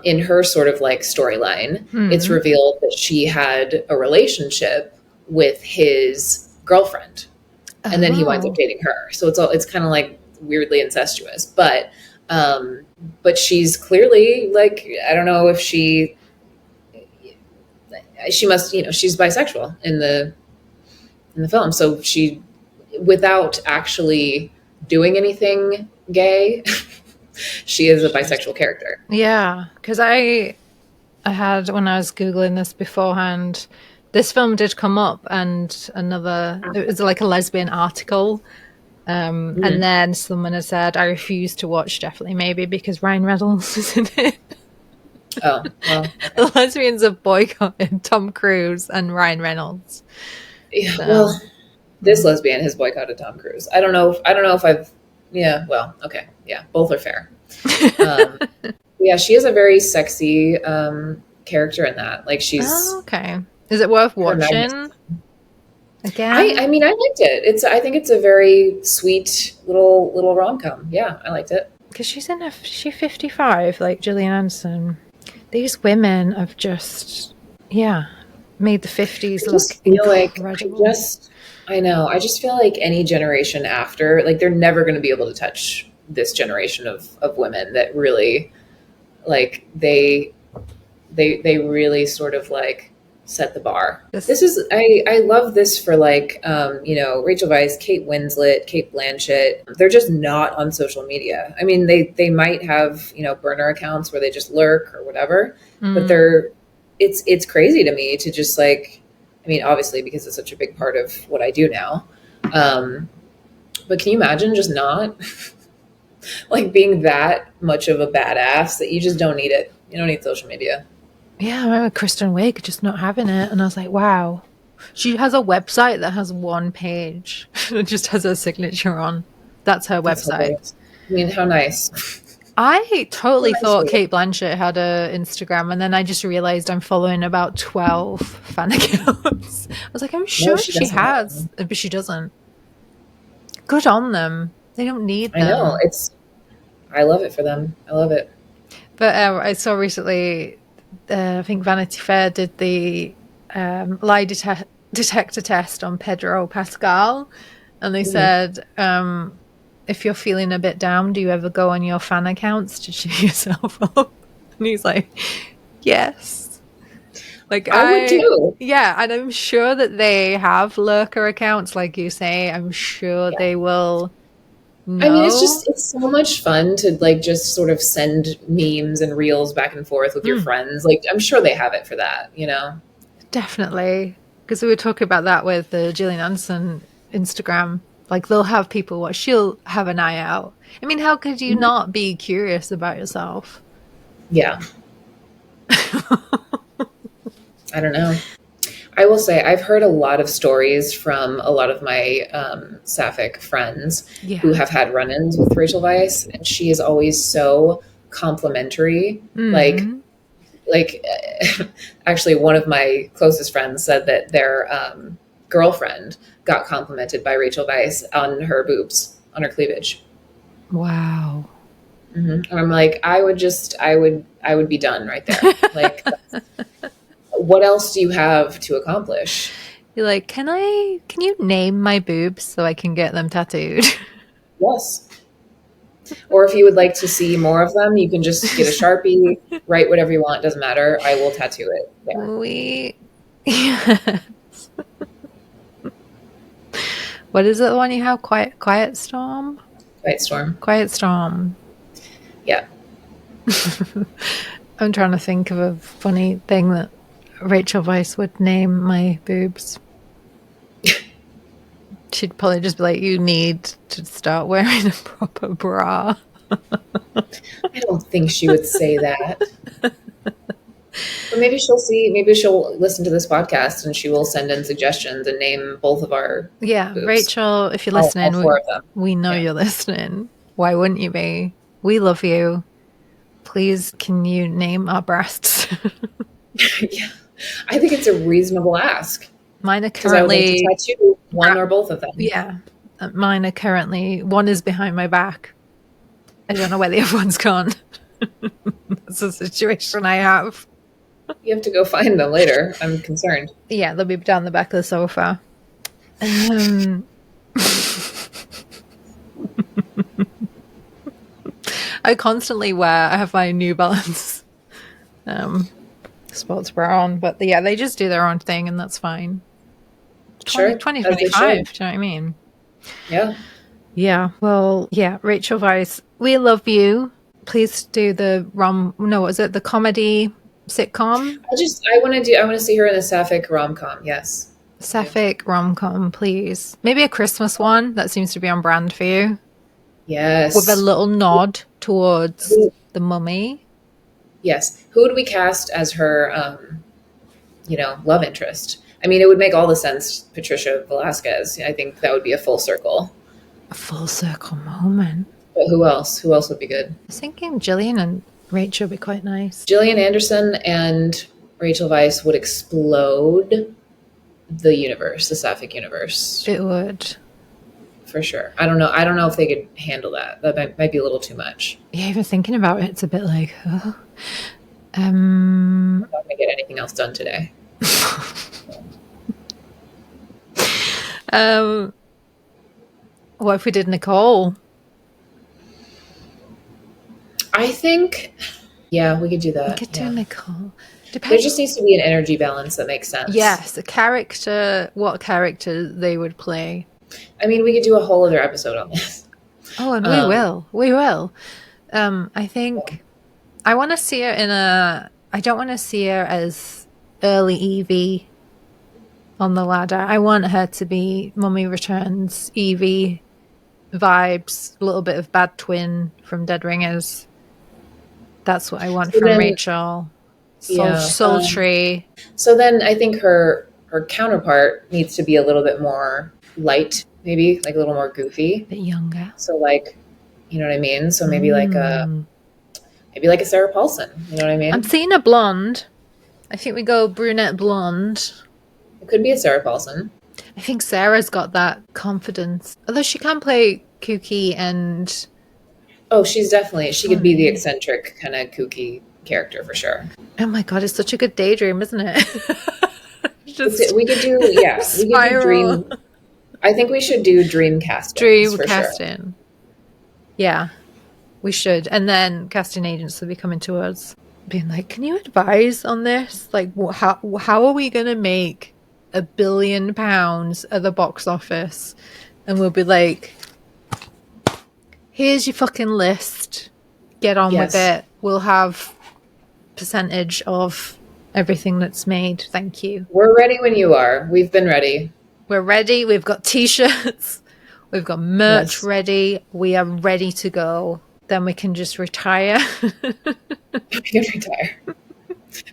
in her sort of like storyline, it's revealed that she had a relationship with his girlfriend. And then he winds up dating her. So it's kind of like weirdly incestuous, but she's clearly like, I don't know if she must, she's bisexual in the film. So she, without actually doing anything gay, she is a bisexual character. Yeah, because I had, when I was Googling this beforehand, this film did come up and it was like a lesbian article. And then someone had said, I refuse to watch Definitely Maybe because Ryan Reynolds is in it. Oh, well. Okay. The lesbians have boycotted Tom Cruise and Ryan Reynolds. Yeah, so. Well, this lesbian has boycotted Tom Cruise. I don't know if I've, yeah, well, okay. Yeah, both are fair. Yeah, she is a very sexy character in that. Like she's... Oh, okay. Is it worth watching? Again, I mean, I liked it. I think it's a very sweet little rom-com. Yeah, I liked it. because she's 55, like Gillian Anderson. These women have just, made the 50s I look just feel incredible. like I know. I just feel like any generation after, like they're never going to be able to touch this generation of women that really, like they really sort of like set the bar. This is I love this for like Rachel Weisz, Kate Winslet, Kate Blanchett. They're just not on social media. I mean, they might have burner accounts where they just lurk or whatever, but it's crazy to me to just like, I mean, obviously because it's such a big part of what I do now. But can you imagine just not like being that much of a badass that you just don't need it? You don't need social media. Yeah, I remember Kristen Wiig just not having it, and I was like, wow. She has a website that has one page. It just has her signature on. That's her website. Hilarious. I mean, how nice. I totally thought Kate Blanchett had an Instagram, and then I just realized I'm following about 12 fan accounts. I was like, I'm sure she has, but she doesn't. Good on them. They don't need them. I know. I love it for them. I love it. But I saw recently, I think Vanity Fair did the lie detector test on Pedro Pascal, and they said, if you're feeling a bit down, do you ever go on your fan accounts to cheer yourself up? And he's like, yes. Like I would too. Yeah, and I'm sure that they have lurker accounts, like you say. I'm sure they will know. I mean, it's so much fun to like just sort of send memes and reels back and forth with your friends. Like, I'm sure they have it for that, Definitely. Because we were talking about that with the Gillian Anderson Instagram. Like, they'll have people she'll have an eye out. I mean, how could you not be curious about yourself? Yeah. I don't know. I will say I've heard a lot of stories from a lot of my Sapphic friends who have had run-ins with Rachel Weisz, and she is always so complimentary. Like actually one of my closest friends said that their girlfriend got complimented by Rachel Weisz on her boobs, on her cleavage. Wow. And I'm like, I would be done right there. Like, what else do you have to accomplish? You're like, can you name my boobs so I can get them tattooed? Yes. Or if you would like to see more of them, you can just get a Sharpie, write whatever you want. Doesn't matter. I will tattoo it. Yeah. Yes. What is it, the one you have? Quiet Storm? Quiet Storm. Quiet Storm. Yeah. I'm trying to think of a funny thing that Rachel Weisz would name my boobs. She'd probably just be like, you need to start wearing a proper bra. I don't think she would say that. But maybe she'll listen to this podcast and she will send in suggestions and name both of our boobs. Rachel, if you're listening, all four of them. We know you're listening. Why wouldn't you be? We love you. Please, can you name our breasts? Yeah. I think it's a reasonable ask. Mine are currently tattoo one or both of them. Yeah. Mine are currently, one is behind my back. I don't know where the other one's gone. That's the situation I have. You have to go find them later. I'm concerned. Yeah, they'll be down the back of the sofa. I constantly I have my New Balance sports bra on, but yeah, they just do their own thing and that's fine. Sure. 2025, do you know what I mean? Yeah. Yeah, well, yeah, Rachel Weisz, we love you. Please do the the comedy sitcom? I want to see her in a Sapphic rom-com, yes. Sapphic rom-com, please. Maybe a Christmas one, that seems to be on brand for you. Yes. With a little nod towards the mummy. Yes. Who would we cast as her, love interest? I mean, it would make all the sense, Patricia Velasquez. I think that would be a full circle. A full circle moment. But who else? Who else would be good? I was thinking Gillian and Rachel would be quite nice. Gillian Anderson and Rachel Weisz would explode. the universe, the Sapphic universe, It would. for sure. I don't know if they could handle that. That might be a little too much. Yeah, even thinking about it, it's a bit like, oh. I'm not gonna get anything else done today. What if we did Nicole? I think, yeah, we could do that. We could do Nicole. There just needs to be an energy balance that makes sense. Yes, what character they would play. I mean, we could do a whole other episode on this. Oh, and we will. I think I want to see her I don't want to see her as early Evie on the ladder. I want her to be Mummy Returns, Evie vibes, a little bit of Bad Twin from Dead Ringers. That's what I want from Rachel. Sultry. So then I think her counterpart needs to be a little bit more light, maybe like a little more goofy. A bit younger. So like, you know what I mean? So maybe like a Sarah Paulson. You know what I mean? I'm seeing a blonde. I think we go brunette blonde. It could be a Sarah Paulson. I think Sarah's got that confidence. Although she can play kooky and... Oh, she could be the eccentric kind of kooky character for sure. Oh my God, it's such a good daydream, isn't it? We could do dream. I think we should do dream casting. Dream casting. Sure. Yeah, we should. And then casting agents will be coming to us being like, can you advise on this? Like, how are we going to make £1 billion at the box office? And we'll be like, here's your fucking list. Get on with it. We'll have percentage of everything that's made. Thank you. We're ready when you are. We've been ready. We're ready. We've got t-shirts. We've got merch ready. We are ready to go. Then we can just retire. We can retire.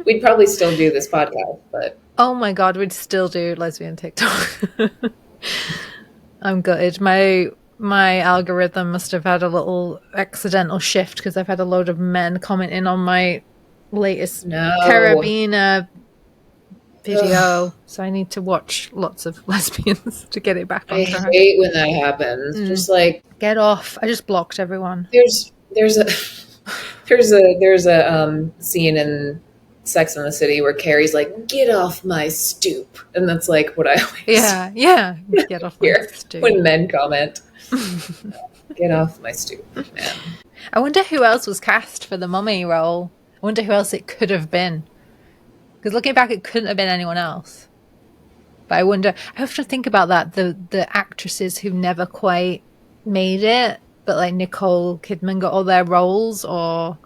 We'd probably still do this podcast, but... Oh my God, we'd still do lesbian TikTok. I'm gutted. My algorithm must have had a little accidental shift because I've had a load of men commenting on my latest Carabiner video. Ugh. So I need to watch lots of lesbians to get it back on track. I hate when that happens. Just like, get off. I just blocked everyone. There's a scene in Sex and the City where Carrie's like, get off my stoop. And that's like what I always Yeah. Get off my stoop. When men comment. Get off my stoop, man. I wonder who else was cast for the mummy role. I wonder who else it could have been. Because looking back, it couldn't have been anyone else. But I wonder, I have to think about that, the actresses who never quite made it, but like Nicole Kidman got all their roles, or...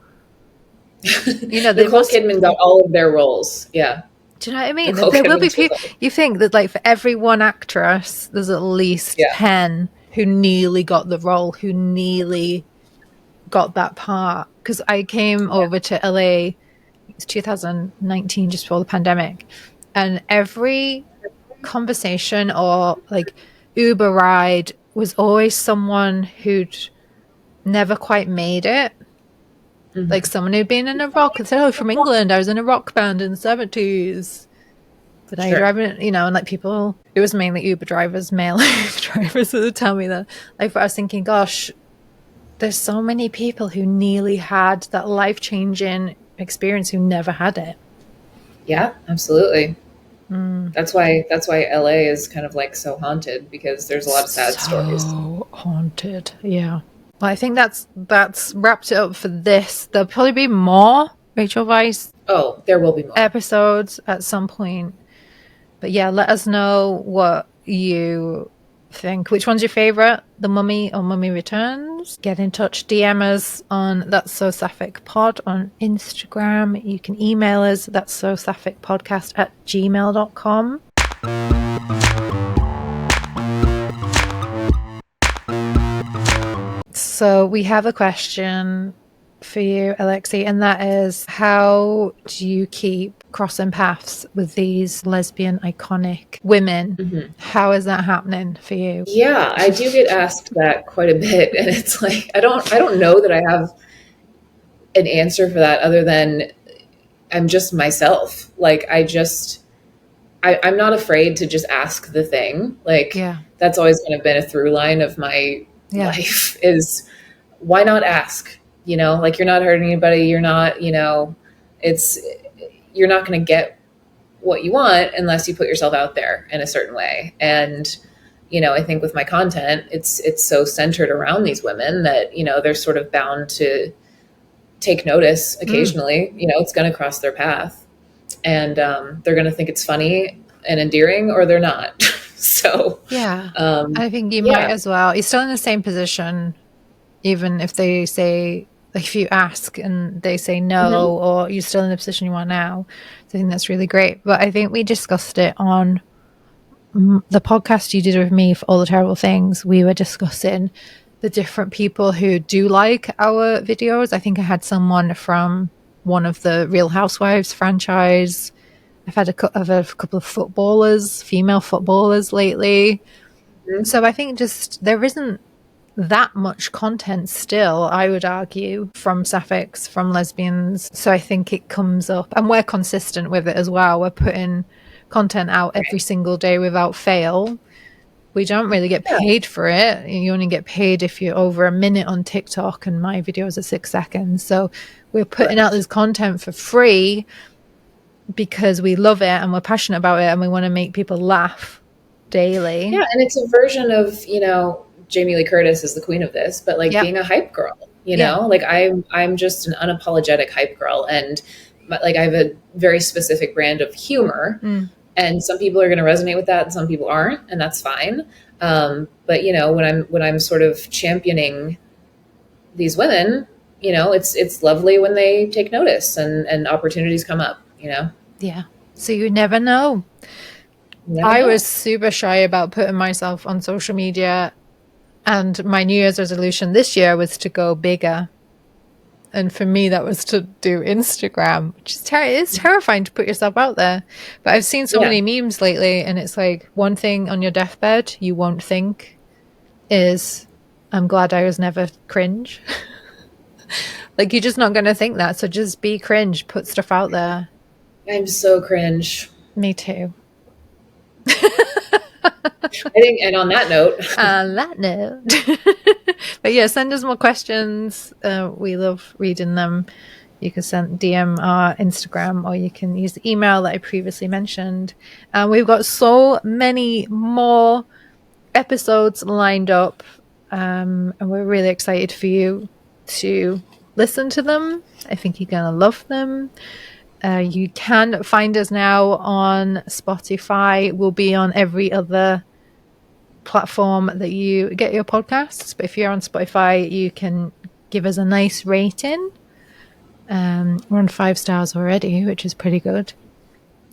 You know, Nicole Kidman got all of their roles, yeah. Do you know what I mean? There will be people, you think that like for every one actress, there's at least 10 who nearly got the role, who nearly got that part. Because I came over to LA, it's 2019, just before the pandemic, and every conversation or like Uber ride was always someone who'd never quite made it. Mm-hmm. Like someone who'd been in a rock and said, "Oh, from England, I was in a rock band in the 70s." But I driving, you know, and like people, it was mainly Uber drivers, male Uber drivers that would tell me that. Like, I was thinking, gosh, there's so many people who nearly had that life-changing experience who never had it. Yeah, absolutely. That's why LA is kind of like so haunted, because there's a lot of sad stories. So haunted, yeah. Well, I think that's wrapped it up for this. There'll probably be more Rachel Weisz. Oh, there will be more episodes at some point. But yeah, let us know what you think. Which one's your favorite? The Mummy or Mummy Returns? Get in touch. DM us on That's So Sapphic Pod on Instagram. You can email us, that's so sapphic podcast @gmail.com. So we have a question for you, Alexi, and that is, how do you keep crossing paths with these lesbian iconic women? Mm-hmm. How is that happening for you? Yeah, I do get asked that quite a bit, and it's like I don't know that I have an answer for that other than I'm just myself. Like I I'm not afraid to just ask the thing. Like, Yeah. that's always kind of been a through line of my life is, why not ask? Like, you're not hurting anybody. You're not, you're not going to get what you want unless you put yourself out there in a certain way. And, I think with my content, it's so centered around these women that, they're sort of bound to take notice occasionally. It's going to cross their path, and they're going to think it's funny and endearing, or they're not. So I think you might as well. You're still in the same position, even if they say, like, if you ask and they say no, or you're still in the position you are now. So I think that's really great. But I think we discussed it on the podcast you did with me for All the Terrible Things. We were discussing the different people who do like our videos. I think I had someone from one of the Real Housewives franchise. I've had a couple of footballers, female footballers lately. So I think just there isn't that much content still, I would argue, from Sapphics, from lesbians. So I think it comes up, and we're consistent with it as well. We're putting content out every single day without fail. We don't really get paid for it. You only get paid if you're over a minute on TikTok, and my videos are 6 seconds. So we're putting out this content for free because we love it and we're passionate about it and we want to make people laugh daily. Yeah, and it's a version of, Jamie Lee Curtis is the queen of this, but like being a hype girl, like I'm just an unapologetic hype girl, and like I have a very specific brand of humor, and some people are going to resonate with that and some people aren't, and that's fine. But when I'm sort of championing these women, it's lovely when they take notice and opportunities come up, Yeah. So you never know. I was super shy about putting myself on social media, and my New Year's resolution this year was to go bigger. And for me, that was to do Instagram, which is it's terrifying to put yourself out there. But I've seen so many memes lately, and it's like, one thing on your deathbed you won't think is, I'm glad I was never cringe. Like, you're just not going to think that. So just be cringe, put stuff out there. I'm so cringe. Me too. I think, and on that note. But yeah, send us more questions. We love reading them. You can send DM our Instagram, or you can use the email that I previously mentioned. And we've got so many more episodes lined up, and we're really excited for you to listen to them. I think you're gonna love them. You can find us now on Spotify. We'll be on every other platform that you get your podcasts, but if you're on Spotify, you can give us a nice rating. We're on 5 stars already, which is pretty good.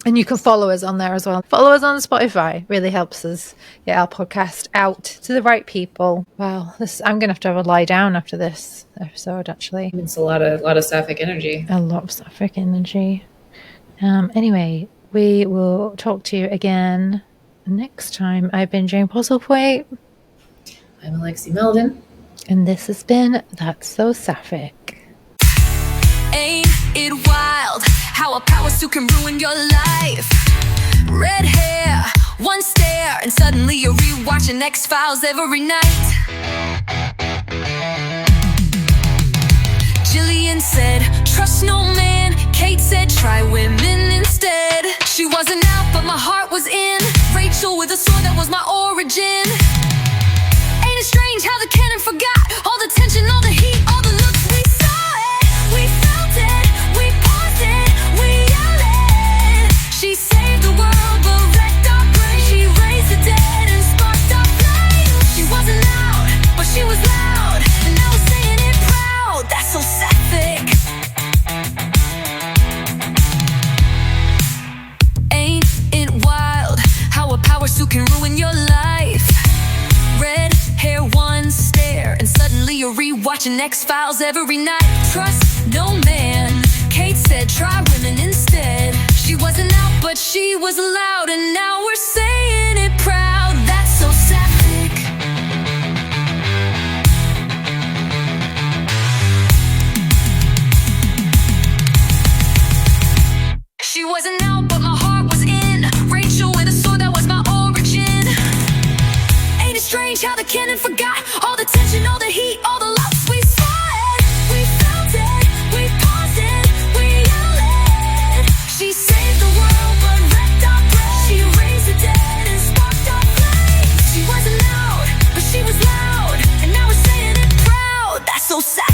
And you can follow us on there as well. Follow us on Spotify. Really helps us get our podcast out to the right people. Wow, I'm gonna have to have a lie down after this episode, actually. It's a lot of Sapphic energy. A lot of Sapphic energy. Anyway, we will talk to you again next time. I've been Jane Postlethwaite. I'm Alexi Melvin. And this has been That's So Sapphic. Ain't it wild how a power suit can ruin your life? Red hair, one stare, and suddenly you're rewatching X-Files every night. Jillian said, trust no man. Kate said, try women instead. She wasn't out, but my heart was in. Rachel with a sword, that was my origin. Ain't it strange how the canon forgot all the tension, all the heat, all the looks? We saw it, we felt it, we paused it, we yelled it. She saved the world but wrecked our brain. She raised the dead and sparked our flame. She wasn't loud, but she was loud, and I was saying it proud. That's so Sapphic. Ain't it wild how a power suit can ruin your life? Red hair, one stare, and suddenly you're rewatching X-Files every night. Trust no man. Kate said, try women instead. She wasn't out, but she was loud, and now we're saying it proud. That's so Sapphic. She wasn't out, but my heart was in. Rachel so sapphic.